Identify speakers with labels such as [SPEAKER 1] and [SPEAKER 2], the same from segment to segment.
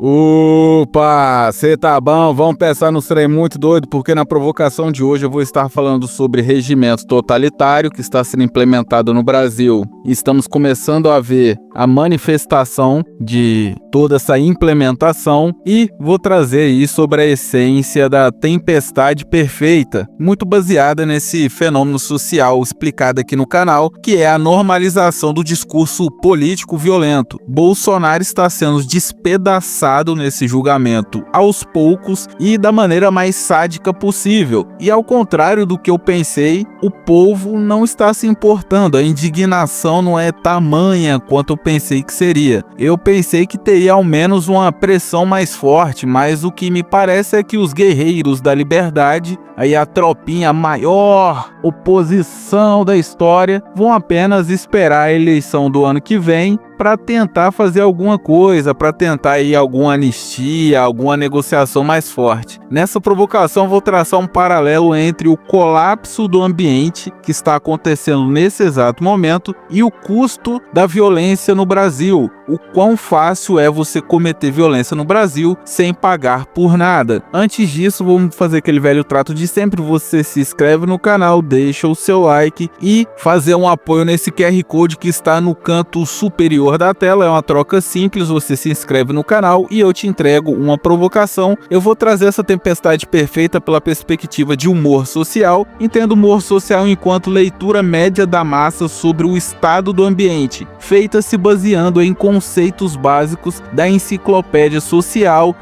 [SPEAKER 1] Opa, cê tá bom? Vamos pensar no trem muito doido, porque na provocação de hoje eu vou estar falando sobre regimento totalitário que está sendo implementado no Brasil. Estamos começando a ver a manifestação de toda essa implementação e vou trazer aí sobre a essência da tempestade perfeita, muito baseada nesse fenômeno social explicado aqui no canal, que é a normalização do discurso político violento. Bolsonaro está sendo despedaçado nesse julgamento aos poucos e da maneira mais sádica possível. E ao contrário do que eu pensei, o povo não está se importando, a indignação não é tamanha quanto eu pensei que seria. Eu pensei que teria ao menos uma pressão mais forte, mas o que me parece é que os guerreiros da liberdade, aí a tropinha maior oposição da história, vão apenas esperar a eleição do ano que vem para tentar fazer alguma coisa, para tentar aí alguma anistia, alguma negociação mais forte. Nessa provocação vou traçar um paralelo entre o colapso do ambiente que está acontecendo nesse exato momento e o custo da violência no Brasil. O quão fácil é você cometer violência no Brasil sem pagar por nada. Antes disso, vamos fazer aquele velho trato de sempre. Você se inscreve no canal, deixa o seu like e fazer um apoio nesse QR Code que está no canto superior da tela. É uma troca simples, você se inscreve no canal e eu te entrego uma provocação. Eu vou trazer essa tempestade perfeita pela perspectiva de humor social. Entendo humor social enquanto leitura média da massa sobre o estado do ambiente, feita se baseando em conceitos básicos da enciclopédia social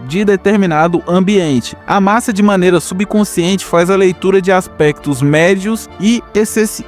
[SPEAKER 1] de determinado ambiente. A massa, de maneira subconsciente, faz a leitura de aspectos médios e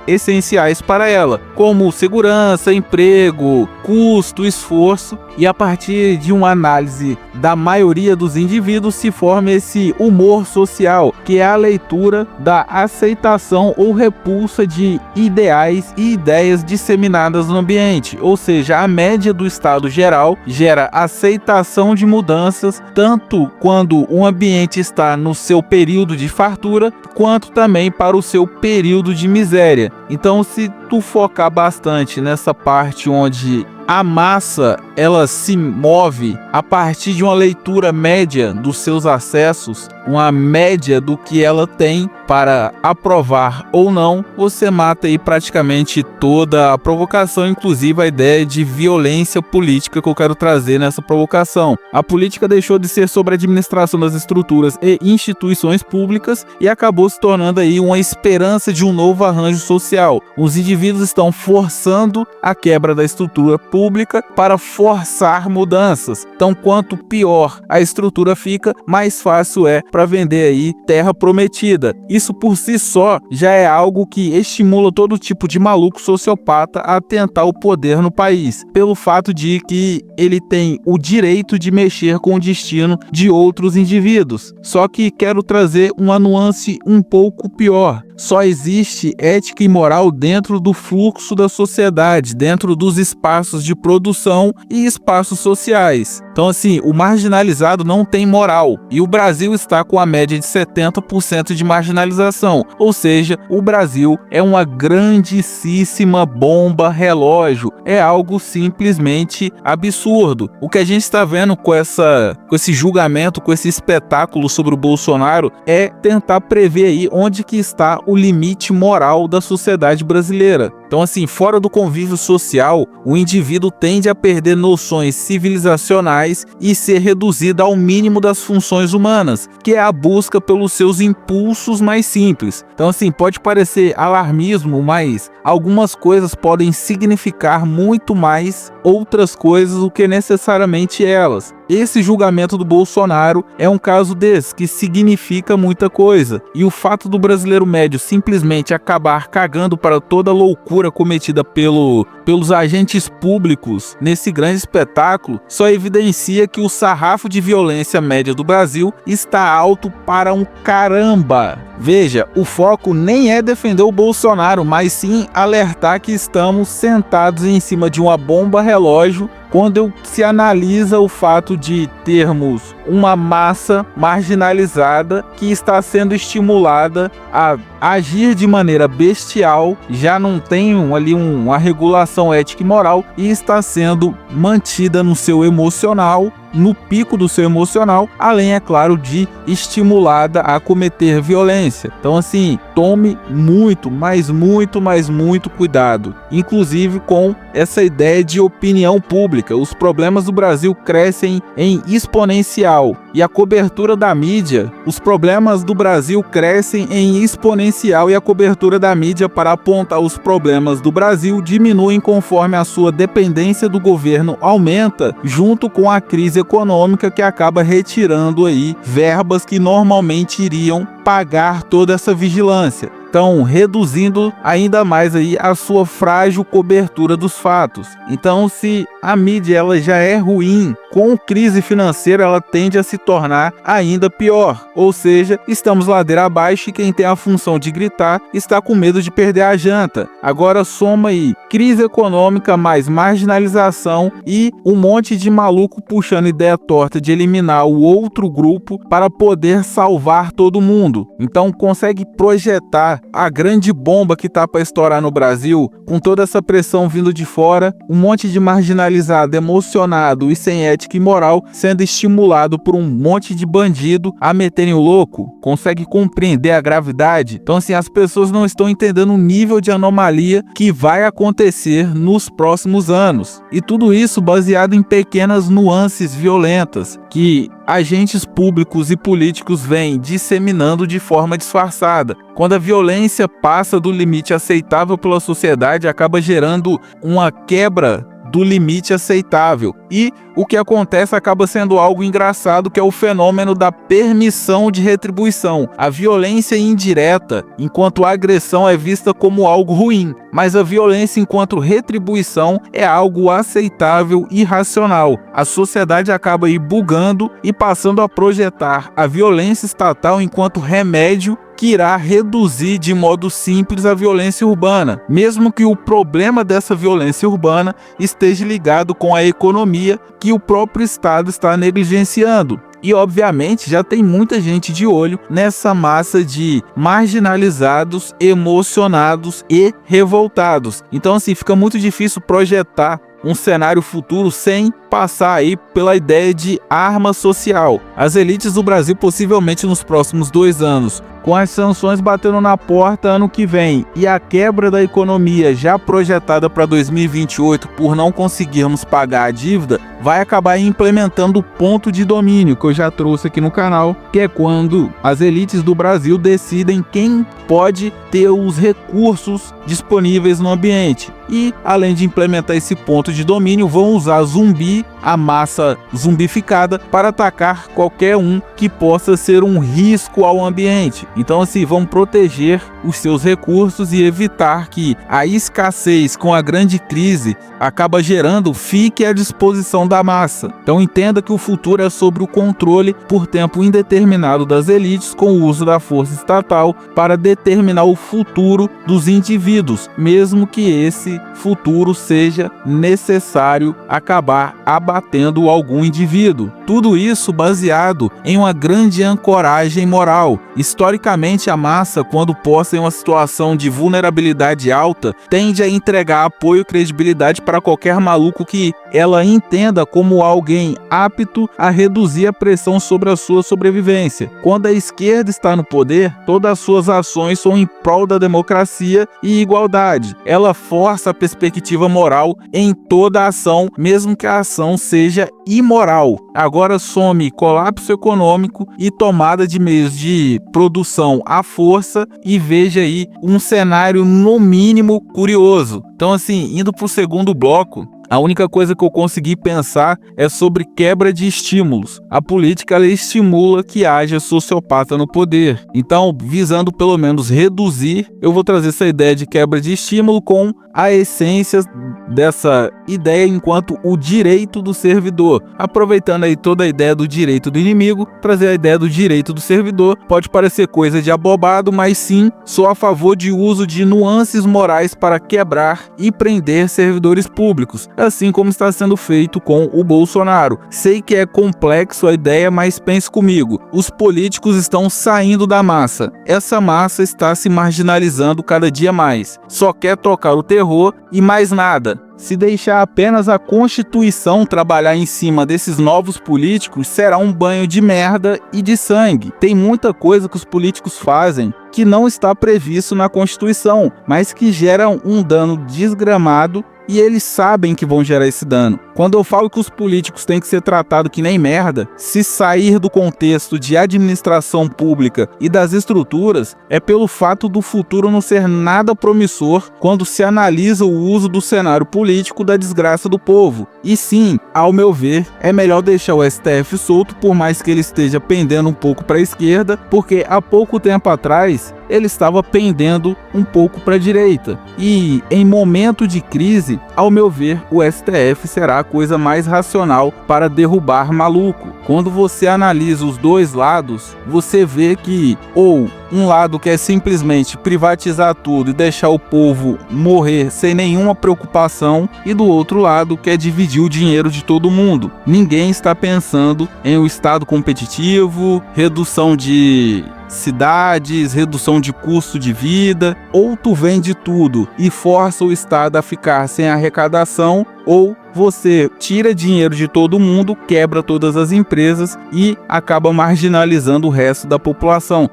[SPEAKER 1] essenciais para ela, como segurança, emprego, custo, esforço, e a partir de uma análise da maioria dos indivíduos se forma esse humor social, que é a leitura da aceitação ou repulsa de ideais e ideias disseminadas no ambiente, ou seja, a média do estado geral gera aceitação de mudanças, tanto quando o ambiente está no seu período de fartura, quanto também para o seu período de miséria. Então, se tu focar bastante nessa parte onde a massa ela se move a partir de uma leitura média dos seus acessos, uma média do que ela tem para aprovar ou não, você mata aí praticamente toda a provocação, inclusive a ideia de violência política que eu quero trazer nessa provocação. A política deixou de ser sobre a administração das estruturas e instituições públicas e acabou se tornando aí uma esperança de um novo arranjo social. Os indivíduos estão forçando a quebra da estrutura pública para forçar mudanças. Então, quanto pior a estrutura fica, mais fácil é para vender aí terra prometida. Isso por si só já é algo que estimula todo tipo de maluco sociopata a tentar o poder no país, pelo fato de que ele tem o direito de mexer com o destino de outros indivíduos. Só que quero trazer uma nuance um pouco pior. Só existe ética e moral dentro do fluxo da sociedade, dentro dos espaços de produção e espaços sociais. Então, assim, o marginalizado não tem moral. E o Brasil está com a média de 70% de marginalização. Ou seja, o Brasil é uma grandíssima bomba relógio. É algo simplesmente absurdo. O que a gente está vendo com esse julgamento, com esse espetáculo sobre o Bolsonaro, é tentar prever aí onde que está o limite moral da sociedade brasileira. Então, assim, fora do convívio social, o indivíduo tende a perder noções civilizacionais e ser reduzido ao mínimo das funções humanas, que é a busca pelos seus impulsos mais simples. Então, assim, pode parecer alarmismo, mas algumas coisas podem significar muito mais outras coisas do que necessariamente elas. Esse julgamento do Bolsonaro é um caso desse, que significa muita coisa. E o fato do brasileiro médio simplesmente acabar cagando para toda a loucura cometida pelos agentes públicos nesse grande espetáculo só evidencia que o sarrafo de violência média do Brasil está alto para um caramba. Veja, o foco nem é defender o Bolsonaro, mas sim alertar que estamos sentados em cima de uma bomba relógio quando se analisa o fato de termos uma massa marginalizada que está sendo estimulada a agir de maneira bestial, já não tem ali uma regulação ética e moral e está sendo mantida no seu emocional no pico do seu emocional, além, é claro, de estimulada a cometer violência. Então, assim, tome muito, mas muito cuidado, inclusive com essa ideia de opinião pública. Os problemas do Brasil crescem em exponencial e a cobertura da mídia, os problemas do Brasil crescem em exponencial e a cobertura da mídia para apontar os problemas do Brasil diminuem conforme a sua dependência do governo aumenta, junto com a crise econômica que acaba retirando aí verbas que normalmente iriam pagar toda essa vigilância. Então, reduzindo ainda mais aí a sua frágil cobertura dos fatos. Então, se a mídia ela já é ruim, com crise financeira ela tende a se tornar ainda pior. Ou seja, estamos ladeira abaixo e quem tem a função de gritar está com medo de perder a janta. Agora soma aí crise econômica mais marginalização e um monte de maluco puxando ideia torta de eliminar o outro grupo para poder salvar todo mundo. Então, consegue projetar a grande bomba que tá para estourar no Brasil, com toda essa pressão vindo de fora, um monte de marginalizado, emocionado e sem ética e moral sendo estimulado por um monte de bandido a meterem o louco? Consegue compreender a gravidade? Então, assim, as pessoas não estão entendendo o nível de anomalia que vai acontecer nos próximos anos. E tudo isso baseado em pequenas nuances violentas que agentes públicos e políticos vêm disseminando de forma disfarçada. Quando a violência passa do limite aceitável pela sociedade, acaba gerando uma quebra do limite aceitável. E o que acontece acaba sendo algo engraçado, que é o fenômeno da permissão de retribuição. A violência indireta, enquanto a agressão é vista como algo ruim, mas a violência enquanto retribuição é algo aceitável e racional. A sociedade acaba aí bugando e passando a projetar a violência estatal enquanto remédio que irá reduzir de modo simples a violência urbana, mesmo que o problema dessa violência urbana esteja ligado com a economia que o próprio Estado está negligenciando. E, obviamente, já tem muita gente de olho nessa massa de marginalizados, emocionados e revoltados. Então, assim, fica muito difícil projetar um cenário futuro sem passar aí pela ideia de arma social. As elites do Brasil, possivelmente nos próximos 2 anos, com as sanções batendo na porta ano que vem e a quebra da economia já projetada para 2028 por não conseguirmos pagar a dívida, vai acabar implementando o ponto de domínio que eu já trouxe aqui no canal, que é quando as elites do Brasil decidem quem pode ter os recursos disponíveis no ambiente. E, além de implementar esse ponto de domínio, vão usar zumbi, a massa zumbificada, para atacar qualquer um que possa ser um risco ao ambiente. Então, assim, vão proteger os seus recursos e evitar que a escassez com a grande crise acaba gerando fique à disposição da massa. Então, entenda que o futuro é sobre o controle por tempo indeterminado das elites com o uso da força estatal para determinar o futuro dos indivíduos, mesmo que esse futuro seja necessário acabar abatendo algum indivíduo. Tudo isso baseado em uma grande ancoragem moral. Historicamente, a massa, quando posta em uma situação de vulnerabilidade alta, tende a entregar apoio e credibilidade para qualquer maluco que ela entenda como alguém apto a reduzir a pressão sobre a sua sobrevivência. Quando a esquerda está no poder, todas as suas ações são em prol da democracia e igualdade. Ela força a perspectiva moral em toda a ação, mesmo que a ação seja imoral. Agora some colapso econômico e tomada de meios de produção à força e veja aí um cenário no mínimo curioso. Então, assim, indo para o segundo bloco, a única coisa que eu consegui pensar é sobre quebra de estímulos. A política ela estimula que haja sociopata no poder. Então, visando pelo menos reduzir, eu vou trazer essa ideia de quebra de estímulo com a essência dessa ideia enquanto o direito do servidor. Aproveitando aí toda a ideia do direito do inimigo, trazer a ideia do direito do servidor. Pode parecer coisa de abobado, mas sim, sou a favor de uso de nuances morais para quebrar e prender servidores públicos. assim como está sendo feito com o Bolsonaro. Sei que é complexo a ideia, mas pense comigo, os políticos estão saindo da massa. Essa massa está se marginalizando cada dia mais. Só quer tocar o terror e mais nada. Se deixar apenas a Constituição trabalhar em cima desses novos políticos, será um banho de merda e de sangue. Tem muita coisa que os políticos fazem que não está previsto na Constituição, mas que gera um dano desgramado e eles sabem que vão gerar esse dano. Quando eu falo que os políticos têm que ser tratados que nem merda, se sair do contexto de administração pública e das estruturas, é pelo fato do futuro não ser nada promissor quando se analisa o uso do cenário político da desgraça do povo. E sim, ao meu ver, é melhor deixar o STF solto, por mais que ele esteja pendendo um pouco para a esquerda, porque há pouco tempo atrás ele estava pendendo um pouco para a direita. E em momento de crise, ao meu ver, o STF será a coisa mais racional para derrubar maluco. Quando você analisa os dois lados, você vê que ou um lado quer simplesmente privatizar tudo e deixar o povo morrer sem nenhuma preocupação, e do outro lado quer dividir o dinheiro de todo mundo. Ninguém está pensando em um Estado competitivo, redução de cidades, redução de custo de vida. Ou tu vende tudo e força o Estado a ficar sem arrecadação, ou você tira dinheiro de todo mundo, quebra todas as empresas e acaba marginalizando o resto da população.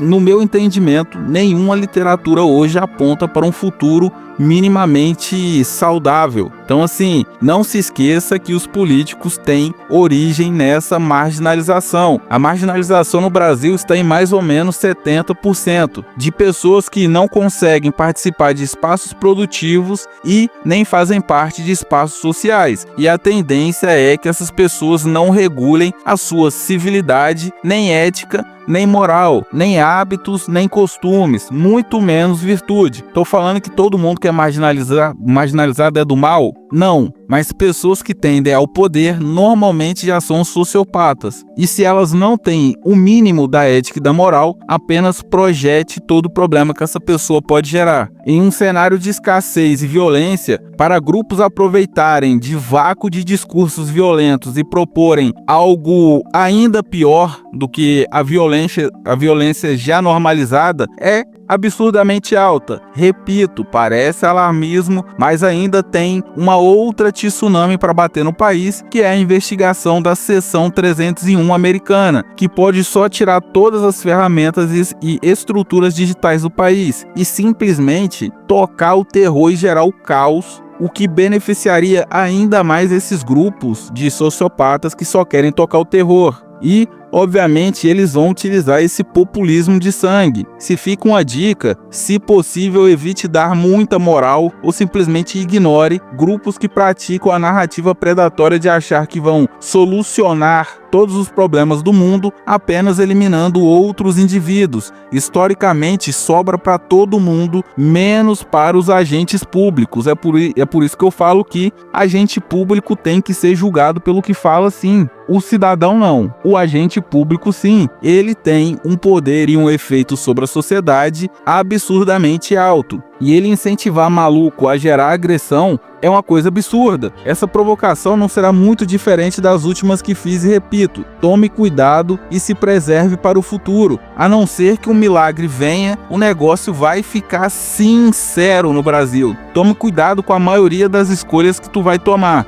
[SPEAKER 1] No meu entendimento, nenhuma literatura hoje aponta para um futuro minimamente saudável. Então, assim, não se esqueça que os políticos têm origem nessa marginalização. A marginalização no Brasil está em mais ou menos 70% de pessoas que não conseguem participar de espaços produtivos e nem fazem parte de espaços sociais. E a tendência é que essas pessoas não regulem a sua civilidade, nem ética, nem moral, nem hábitos, nem costumes, muito menos virtude. Estou falando que todo mundo que é marginalizado é do mal? Não, mas pessoas que tendem ao poder normalmente já são sociopatas. E se elas não têm o mínimo da ética e da moral, apenas projete todo o problema que essa pessoa pode gerar. Em um cenário de escassez e violência, para grupos aproveitarem de vácuo de discursos violentos e proporem algo ainda pior do que a violência já normalizada, é absurdamente alta. Repito, parece alarmismo, mas ainda tem uma outra tsunami para bater no país, que é a investigação da Seção 301 americana, que pode só tirar todas as ferramentas e estruturas digitais do país e simplesmente tocar o terror e gerar o caos, o que beneficiaria ainda mais esses grupos de sociopatas que só querem tocar o terror. E, obviamente, eles vão utilizar esse populismo de sangue. Se fica uma dica, se possível, evite dar muita moral ou simplesmente ignore grupos que praticam a narrativa predatória de achar que vão solucionar todos os problemas do mundo apenas eliminando outros indivíduos. Historicamente, sobra para todo mundo, menos para os agentes públicos. É por isso que eu falo que agente público tem que ser julgado pelo que fala, sim. O cidadão não. O agente público, sim. Ele tem um poder e um efeito sobre a sociedade absurdamente alto. E ele incentivar maluco a gerar agressão é uma coisa absurda. Essa provocação não será muito diferente das últimas que fiz e repito, tome cuidado e se preserve para o futuro. A não ser que um milagre venha, o negócio vai ficar sincero no Brasil. Tome cuidado com a maioria das escolhas que tu vai tomar.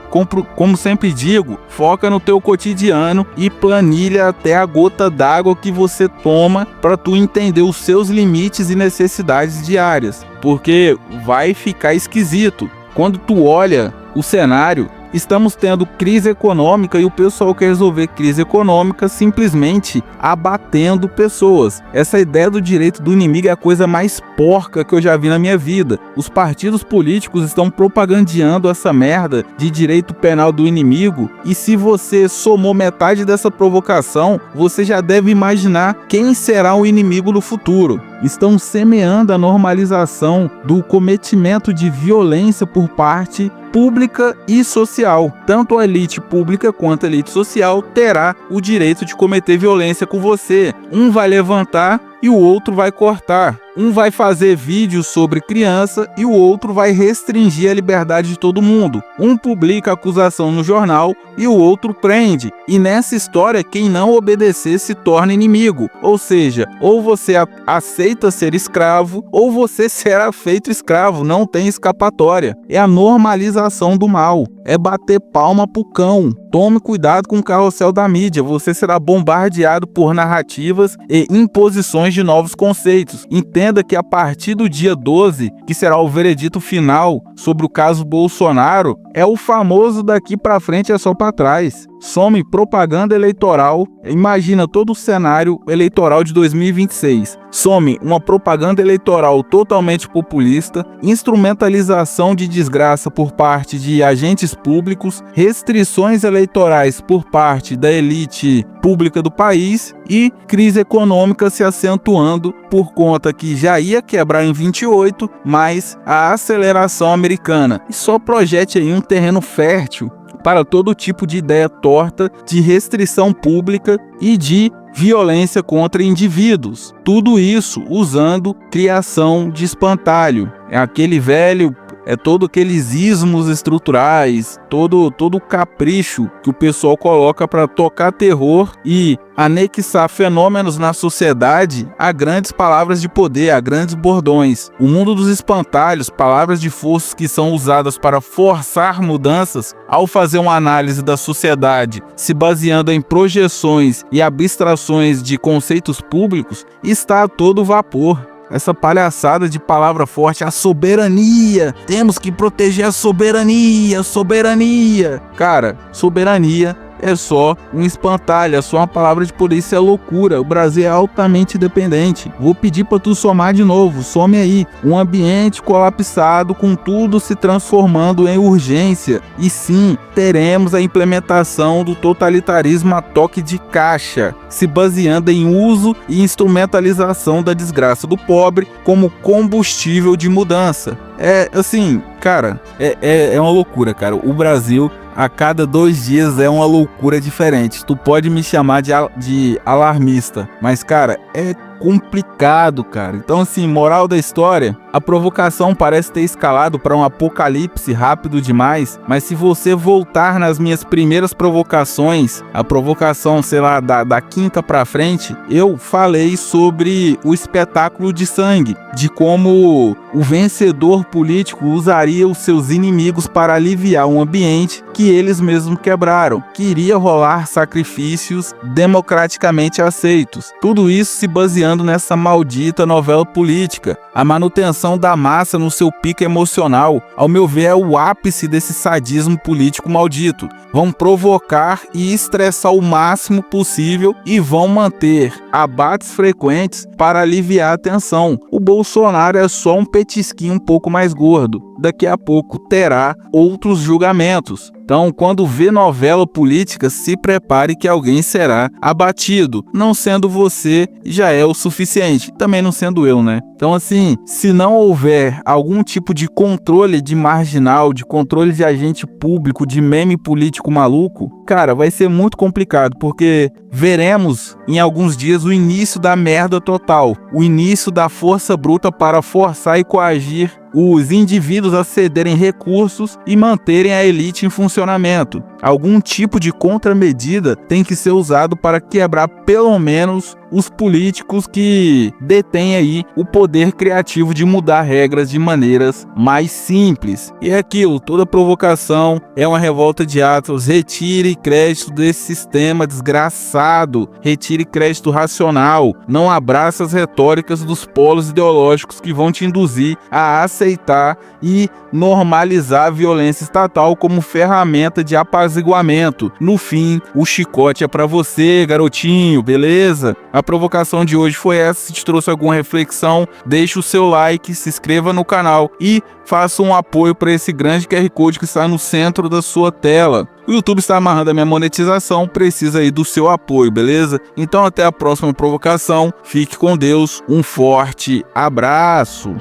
[SPEAKER 1] Como sempre digo, foca no teu cotidiano e planilha até a gota d'água que você toma para tu entender os seus limites e necessidades diárias. Porque vai ficar esquisito. Quando tu olha o cenário, estamos tendo crise econômica e o pessoal quer resolver crise econômica simplesmente abatendo pessoas. Essa ideia do direito do inimigo é a coisa mais porca que eu já vi na minha vida. Os partidos políticos estão propagandeando essa merda de direito penal do inimigo, e se você somou metade dessa provocação, você já deve imaginar quem será o inimigo no futuro. Estão semeando a normalização do cometimento de violência por parte pública e social. Tanto a elite pública quanto a elite social terá o direito de cometer violência com você. Um vai levantar e o outro vai cortar. Um vai fazer vídeos sobre criança e o outro vai restringir a liberdade de todo mundo. Um publica acusação no jornal e o outro prende. E nessa história, quem não obedecer se torna inimigo. Ou seja, ou você aceita ser escravo ou você será feito escravo. Não tem escapatória. É a normalização do mal. É bater palma pro cão. Tome cuidado com o carrossel da mídia. Você será bombardeado por narrativas e imposições de novos conceitos. Entenda que a partir do dia 12, que será o veredito final sobre o caso Bolsonaro, é o famoso daqui pra frente é só pra trás. Some propaganda eleitoral. Imagina todo o cenário eleitoral de 2026. Some uma propaganda eleitoral totalmente populista, instrumentalização de desgraça por parte de agentes públicos, restrições eleitorais por parte da elite pública do país e crise econômica se acentuando por conta que já ia quebrar em 28, mas a aceleração americana. E só projete aí um terreno fértil para todo tipo de ideia torta, de restrição pública e de violência contra indivíduos. Tudo isso usando criação de espantalho. É aquele velho, todo aqueles ismos estruturais, todo o capricho que o pessoal coloca para tocar terror e anexar fenômenos na sociedade a grandes palavras de poder, a grandes bordões. O mundo dos espantalhos, palavras de força que são usadas para forçar mudanças, ao fazer uma análise da sociedade se baseando em projeções e abstrações de conceitos públicos, está a todo vapor. Essa palhaçada de palavra forte, a soberania, temos que proteger a soberania, soberania. Cara, soberania é só um espantalho, é só uma palavra de poder, isso é loucura. O Brasil é altamente dependente. Vou pedir para tu somar de novo, some aí. Um ambiente colapsado com tudo se transformando em urgência. E sim, teremos a implementação do totalitarismo a toque de caixa, se baseando em uso e instrumentalização da desgraça do pobre como combustível de mudança. É assim, cara, é uma loucura, cara. O Brasil, a cada 2 dias é uma loucura diferente. Tu pode me chamar de alarmista, mas, cara, é complicado, cara. Então, assim, moral da história, a provocação parece ter escalado para um apocalipse rápido demais, mas se você voltar nas minhas primeiras provocações, a provocação, sei lá, da quinta pra frente, eu falei sobre o espetáculo de sangue, de como o vencedor político usaria os seus inimigos para aliviar um ambiente que eles mesmos quebraram, que iria rolar sacrifícios democraticamente aceitos. Tudo isso se baseando nessa maldita novela política. A manutenção da massa no seu pico emocional, ao meu ver, é o ápice desse sadismo político maldito. Vão provocar e estressar o máximo possível e vão manter abates frequentes para aliviar a tensão. O Bolsonaro é só um petisquinho um pouco mais gordo. Daqui a pouco terá outros julgamentos. Então, quando vê novela política, se prepare que alguém será abatido. Não sendo você, já é o suficiente. Também não sendo eu, né? Então, assim, se não houver algum tipo de controle de marginal, de controle de agente público, de meme político maluco, cara, vai ser muito complicado, porque veremos em alguns dias o início da merda total, o início da força bruta para forçar e coagir os indivíduos a cederem recursos e manterem a elite em funcionamento. Algum tipo de contramedida tem que ser usado para quebrar pelo menos os políticos que detêm aí o poder criativo de mudar regras de maneiras mais simples. E é aquilo, toda provocação é uma revolta de atos. Retire crédito desse sistema desgraçado, retire crédito racional, não abrace as retóricas dos polos ideológicos que vão te induzir a aceitar e normalizar a violência estatal como ferramenta de apaziguamento. No fim, o chicote é para você, garotinho, beleza? A provocação de hoje foi essa. Se te trouxe alguma reflexão, deixa o seu like, se inscreva no canal e faça um apoio para esse grande QR Code que está no centro da sua tela. O YouTube está amarrando a minha monetização, precisa aí do seu apoio, beleza? Então até a próxima provocação, fique com Deus, um forte abraço!